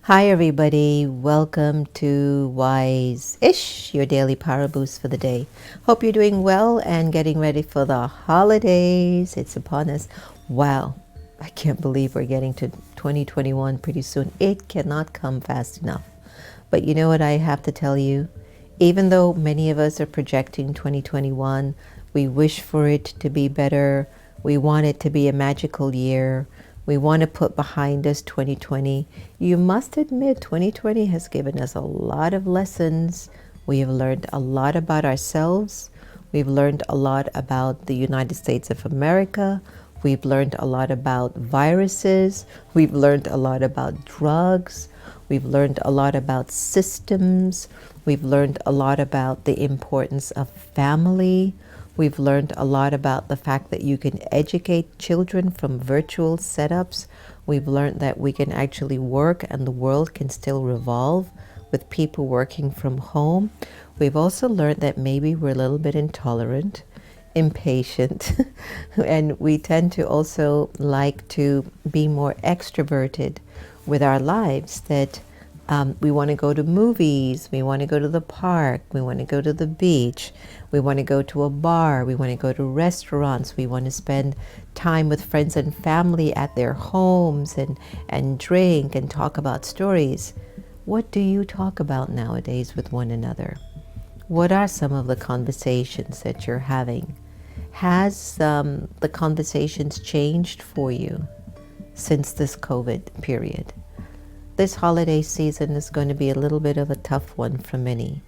Hi, everybody. Welcome to Wise-ish, your daily power boost for the day. Hope you're doing well and getting ready for the holidays. It's upon us. Wow, I can't believe we're getting to 2021 pretty soon. It cannot come fast enough. But you know what I have to tell you? Even though many of us are projecting 2021, we wish for it to be better. We want it to be a magical year. We want to put behind us 2020. You must admit 2020 has given us a lot of lessons. We have learned a lot about ourselves. We've learned a lot about the United States of America. We've learned a lot about viruses. We've learned a lot about drugs. We've learned a lot about systems. We've learned a lot about the importance of family. We've learned a lot about the fact that you can educate children from virtual setups. We've learned that we can actually work and the world can still revolve. with people working from home, we've also learned that maybe we're a little bit intolerant, impatient, and we tend to also like to be more extroverted with our lives, that we want to go to movies, we want to go to the park, we want to go to the beach, we want to go to a bar, we want to go to restaurants, we want to spend time with friends and family at their homes and drink and talk about stories. What do you talk about nowadays with one another? What are some of the conversations that you're having? Has the conversations changed for you since this COVID period? This holiday season is going to be a little bit of a tough one for many.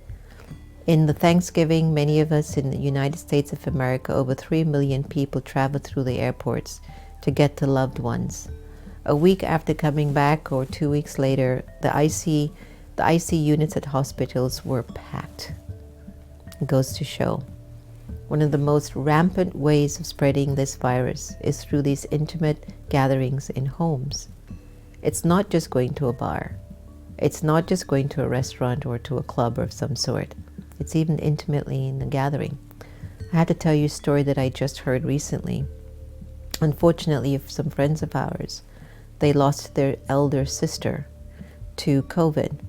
In the Thanksgiving, many of us in the United States of America, over 3 million people traveled through the airports to get to loved ones. A week after coming back, or 2 weeks later, the IC units at hospitals were packed. It goes to show one of the most rampant ways of spreading this virus is through these intimate gatherings in homes. It's not just going to a bar. It's not just going to a restaurant or to a club of some sort. It's even intimately in a gathering. I have to tell you a story that I just heard recently. Unfortunately, some friends of ours, they lost their elder sister to COVID.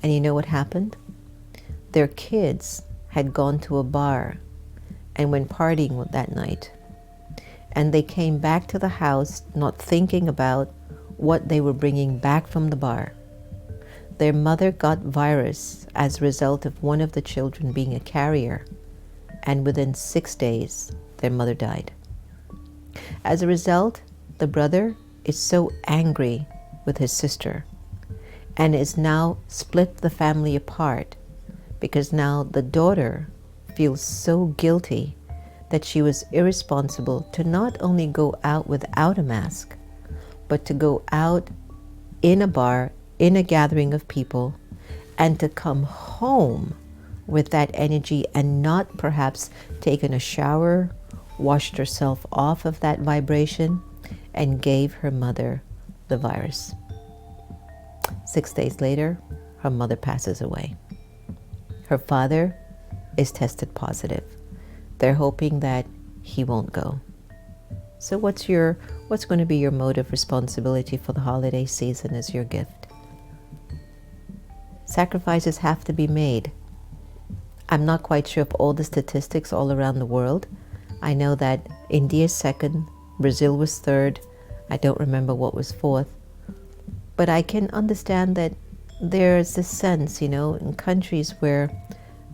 And you know what happened? Their kids had gone to a bar and went partying that night. And they came back to the house not thinking about what they were bringing back from the bar. Their mother got virus as a result of one of the children being a carrier, and within 6 days, their mother died. As a result, the brother is so angry with his sister and is now split the family apart, because now the daughter feels so guilty that she was irresponsible to not only go out without a mask, but to go out in a bar, in a gathering of people, and to come home with that energy and not perhaps taken a shower, washed herself off of that vibration, and gave her mother the virus. 6 days later, her mother passes away. Her father is tested positive. They're hoping that he won't go. So what's going to be your mode of responsibility for the holiday season as your gift? Sacrifices have to be made. I'm not quite sure of all the statistics all around the world. I know that India is second, Brazil was third, I don't remember what was fourth. But I can understand that there's this sense, in countries where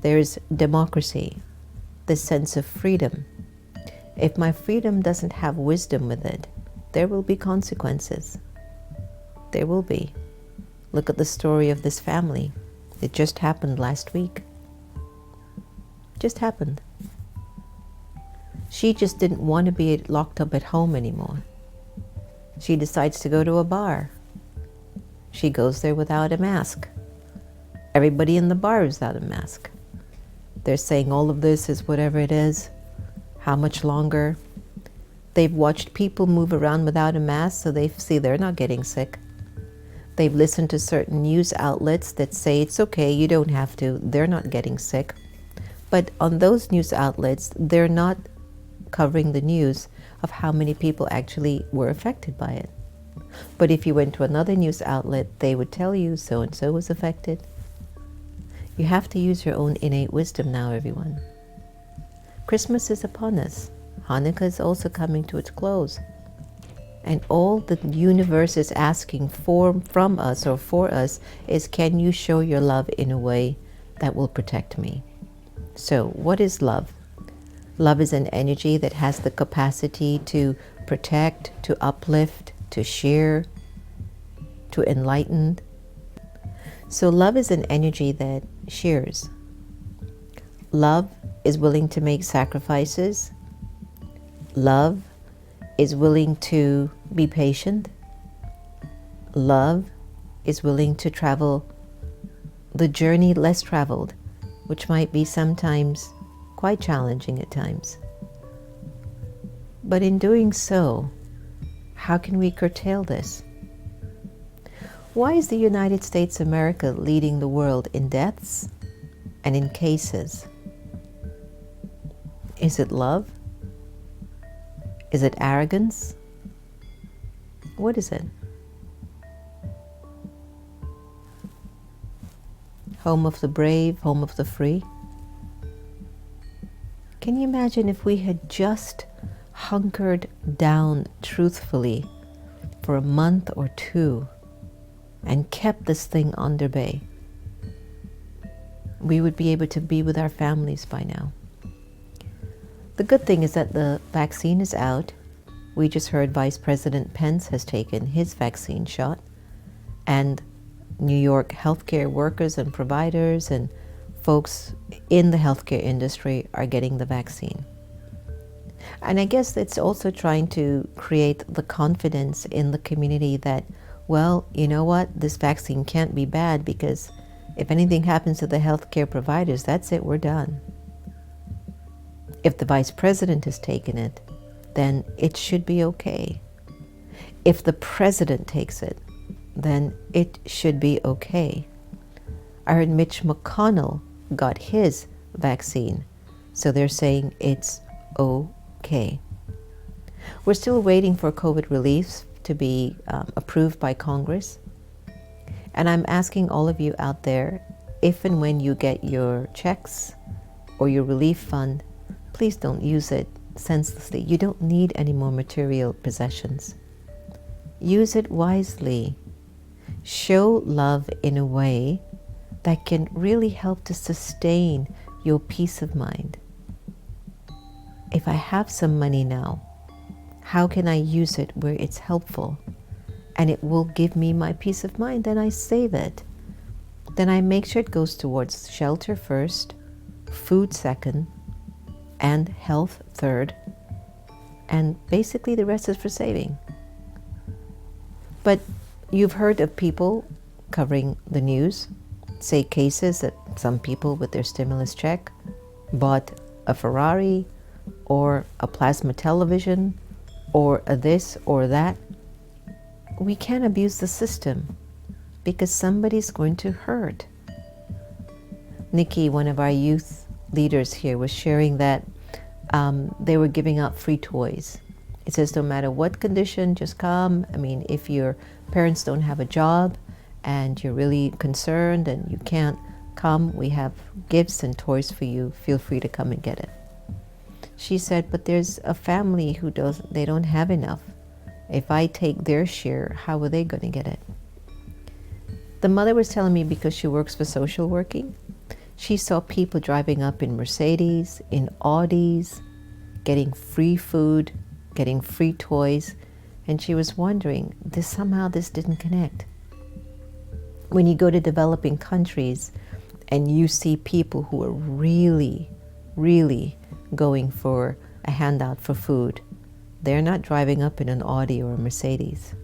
there's democracy, this sense of freedom. If my freedom doesn't have wisdom with it, there will be consequences. There will be. Look at the story of this family. It just happened last week. Just happened. She just didn't want to be locked up at home anymore. She decides to go to a bar. She goes there without a mask. Everybody in the bar is without a mask. They're saying all of this is whatever it is. How much longer? They've watched people move around without a mask, so they see they're not getting sick. They've listened to certain news outlets that say it's okay, you don't have to, they're not getting sick. But on those news outlets, they're not covering the news of how many people actually were affected by it. But if you went to another news outlet, they would tell you so-and-so was affected. You have to use your own innate wisdom now, everyone. Christmas is upon us. Hanukkah is also coming to its close. And all the universe is asking from us or for us is, can you show your love in a way that will protect me? So what is love? Love is an energy that has the capacity to protect, to uplift, to share, to enlighten. So love is an energy that shares. Love is willing to make sacrifices. Love is willing to be patient. Love is willing to travel the journey less traveled, which might be sometimes quite challenging at times. But in doing so, how can we curtail this? Why is the United States of America leading the world in deaths and in cases? Is it love? Is it arrogance? What is it? Home of the brave, home of the free? Can you imagine if we had just hunkered down truthfully for a month or two and kept this thing under bay? We would be able to be with our families by now. The good thing is that the vaccine is out. We just heard Vice President Pence has taken his vaccine shot, and New York healthcare workers and providers and folks in the healthcare industry are getting the vaccine. And I guess it's also trying to create the confidence in the community that, well, you know what, this vaccine can't be bad, because if anything happens to the healthcare providers, that's it, we're done. If the vice president has taken it, then it should be okay. If the president takes it, then it should be okay. I heard Mitch McConnell got his vaccine, so they're saying it's okay. We're still waiting for COVID relief to be approved by Congress. And I'm asking all of you out there, if and when you get your checks or your relief fund, please don't use it senselessly. You don't need any more material possessions. Use it wisely. Show love in a way that can really help to sustain your peace of mind. If I have some money now, how can I use it where it's helpful and it will give me my peace of mind? Then I save it. Then I make sure it goes towards shelter first, food second, and health third, and basically the rest is for saving. But you've heard of people covering the news say cases that some people with their stimulus check bought a Ferrari or a plasma television or a this or that. We can't abuse the system because somebody's going to hurt. Nikki, one of our youth leaders here, was sharing that they were giving out free toys. It says no matter what condition, just come. I mean, if your parents don't have a job and you're really concerned and you can't come, we have gifts and toys for you. Feel free to come and get it. She said, but there's a family who they don't have enough. If I take their share, how are they going to get it? The mother was telling me, because she works for social working, she saw people driving up in Mercedes, in Audis, getting free food, getting free toys, and she was wondering, somehow this didn't connect. When you go to developing countries and you see people who are really, really going for a handout for food, they're not driving up in an Audi or a Mercedes.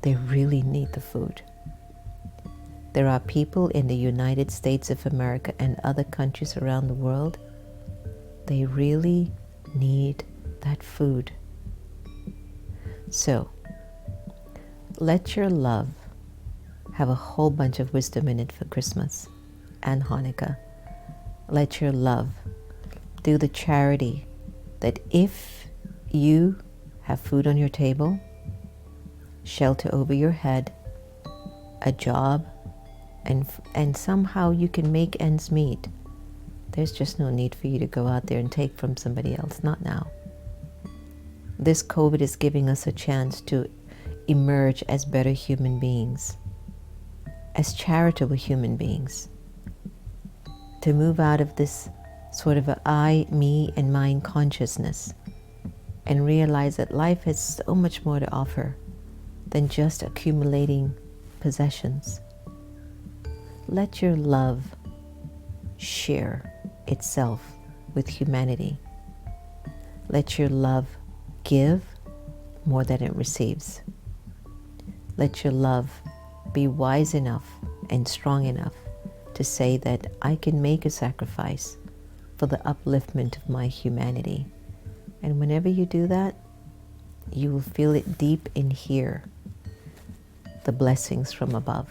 They really need the food. There are people in the United States of America and other countries around the world, they really need that food. So, let your love have a whole bunch of wisdom in it for Christmas and Hanukkah. Let your love do the charity that if you have food on your table, shelter over your head, a job, and somehow you can make ends meet, there's just no need for you to go out there and take from somebody else. Not now. This COVID is giving us a chance to emerge as better human beings, as charitable human beings, to move out of this sort of a I, me, and mine consciousness and realize that life has so much more to offer than just accumulating possessions. Let your love share itself with humanity. Let your love give more than it receives. Let your love be wise enough and strong enough to say that I can make a sacrifice for the upliftment of my humanity. And whenever you do that, you will feel it deep in here. the blessings from above.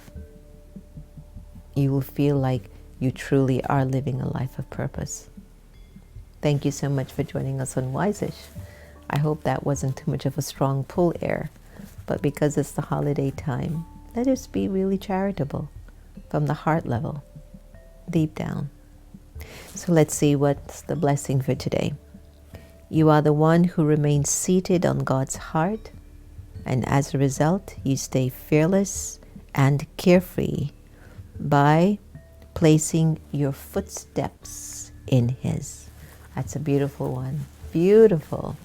You will feel like you truly are living a life of purpose. Thank you so much for joining us on Wise-ish. I hope that wasn't too much of a strong pull air, but because it's the holiday time, let us be really charitable from the heart level, deep down. So let's see what's the blessing for today. You are the one who remains seated on God's heart, and as a result, you stay fearless and carefree by placing your footsteps in His. That's a beautiful one. Beautiful.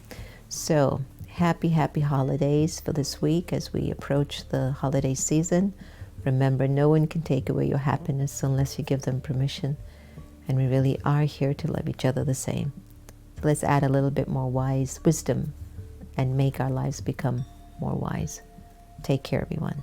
So, happy holidays for this week as we approach the holiday season. Remember, no one can take away your happiness unless you give them permission. And we really are here to love each other the same. So let's add a little bit more wisdom and make our lives become more wise. Take care, everyone.